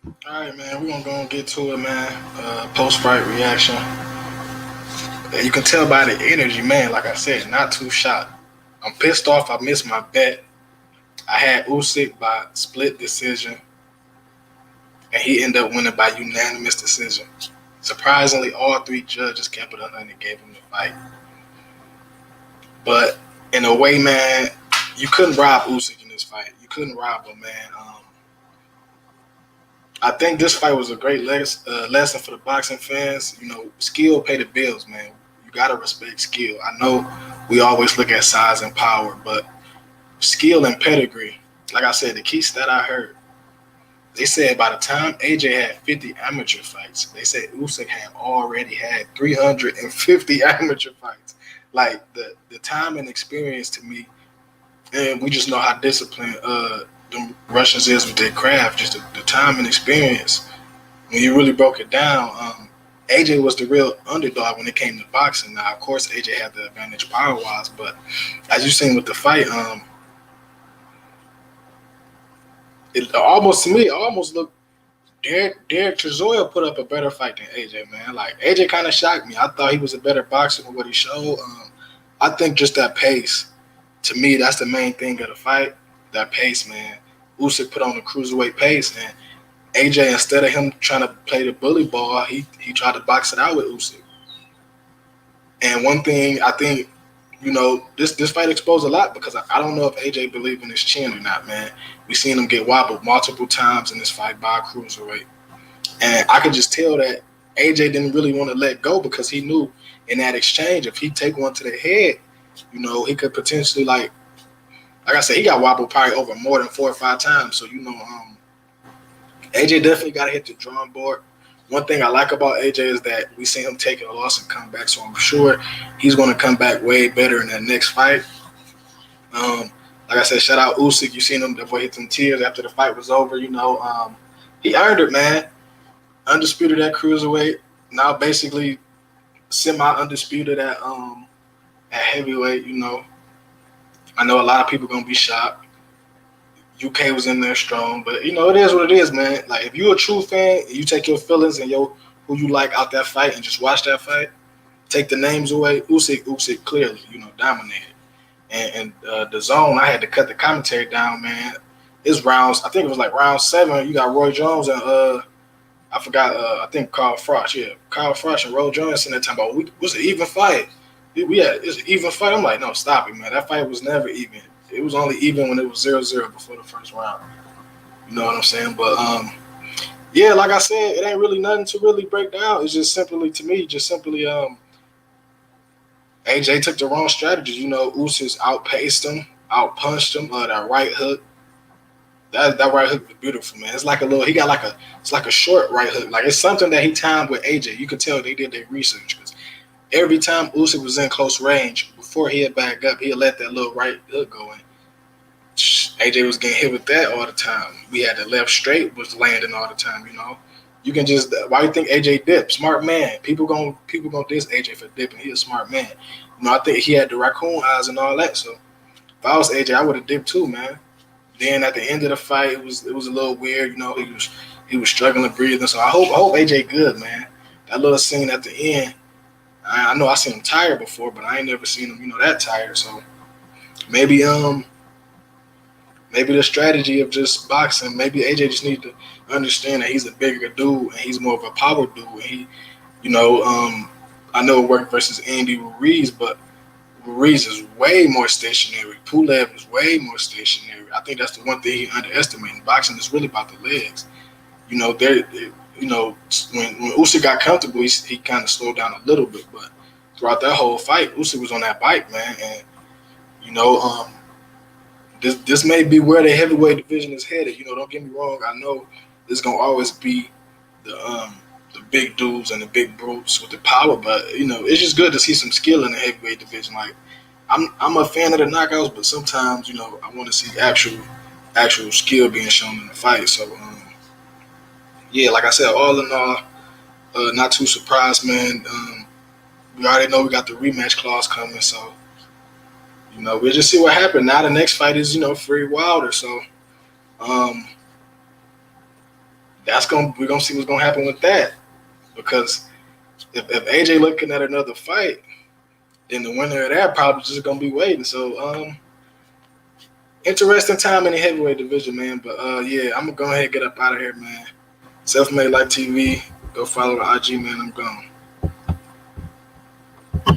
All right, man. We're gonna go and get to it, man. Post-fight reaction. You can tell by the energy, man. Like I said, not too shocked. I'm pissed off. I missed my bet. I had Usyk by split decision, and he ended up winning by unanimous decision. Surprisingly, all three judges kept it under and gave him the fight. But in a way, man, you couldn't rob Usyk in this fight. You couldn't rob him, man. I think this fight was a great lesson for the boxing fans. Skill pay the bills, man. You gotta respect skill. I know we always look at size and power, but skill and pedigree. Like I said, the key stat I heard, they said by the time AJ had 50 amateur fights, they said Usyk had already had 350 amateur fights. Like the time and experience to me, and we just know how disciplined the Russians is with their craft. Just the time and experience. When you really broke it down, AJ was the real underdog when it came to boxing. Now, of course, AJ had the advantage power wise, but as you seen with the fight, it almost to me, it almost looked Derek Chisora put up a better fight than AJ, man. Like AJ kind of shocked me. I thought he was a better boxer than what he showed. I think just that pace, to me, that's the main thing of the fight. That pace, man. Usyk put on the cruiserweight pace, and AJ, instead of him trying to play the bully ball, he tried to box it out with Usyk. And one thing I think, this fight exposed a lot because I don't know if AJ believed in his chin or not, man. We seen him get wobbled multiple times in this fight by a cruiserweight. And I could just tell that AJ didn't really want to let go because he knew in that exchange, if he take one to the head, he could potentially like I said, he got wobbled probably over more than 4 or 5 times. So AJ definitely got to hit the drawing board. One thing I like about AJ is that we see him taking a loss and come back. So I'm sure he's going to come back way better in that next fight. Like I said, shout out Usyk. You seen him, that boy hit some tears after the fight was over. He earned it, man. Undisputed at cruiserweight. Now basically semi undisputed at heavyweight. I know a lot of people gonna be shocked. UK was in there strong, but it is what it is, man. Like if you're a true fan, you take your feelings and who you like out that fight and just watch that fight. Take the names away. Usyk clearly, dominated. And the zone, I had to cut the commentary down, man. It's rounds. I think it was like round 7. You got Roy Jones and I forgot. I think Carl Frost. Yeah, Carl Frost and Roy Jones in that time. But it was an even fight. It's an even fight. I'm like, no, stop it, man. That fight was never even. It was only even when it was 0-0 before the first round. You know what I'm saying? But yeah, like I said, it ain't really nothing to really break down. It's just simply to me, AJ took the wrong strategy. Usyk outpaced him, outpunched him. That right hook, that right hook was beautiful, man. It's like it's like a short right hook. Like it's something that he timed with AJ. You could tell they did their research because every time Usyk was in close range, before he had back up, he'd let that little right hook go in. AJ was getting hit with that all the time. We had the left straight was landing all the time. You can just why you think AJ dipped? Smart man. People gonna diss AJ for dipping. He's a smart man. I think he had the raccoon eyes and all that. So if I was AJ, I would have dipped too, man. Then at the end of the fight, it was a little weird. He was struggling breathing. So I hope AJ good, man. That little scene at the end. I know I seen him tired before, but I ain't never seen him, that tired. So maybe maybe the strategy of just boxing, maybe AJ just need to understand that he's a bigger dude and he's more of a power dude. And I know it worked versus Andy Ruiz, but Ruiz is way more stationary. Pulev is way more stationary. I think that's the one thing he underestimated. Boxing is really about the legs. When Usyk got comfortable, he kind of slowed down a little bit, but throughout that whole fight, Usyk was on that bike, man. And you know, um, this may be where the heavyweight division is headed. Don't get me wrong. I know there's gonna always be the big dudes and the big brutes with the power, but it's just good to see some skill in the heavyweight division. Like I'm a fan of the knockouts, but sometimes I want to see actual skill being shown in the fight. So yeah, like I said, all in all, not too surprised, man. We already know we got the rematch clause coming, so we'll just see what happens. Now the next fight is Fury Wilder, so um, we're gonna see what's gonna happen with that. Because if AJ looking at another fight, then the winner of that probably just gonna be waiting. So interesting time in the heavyweight division, man. But yeah, I'm gonna go ahead and get up out of here, man. Self Made Life TV. Go follow the IG, man. I'm gone.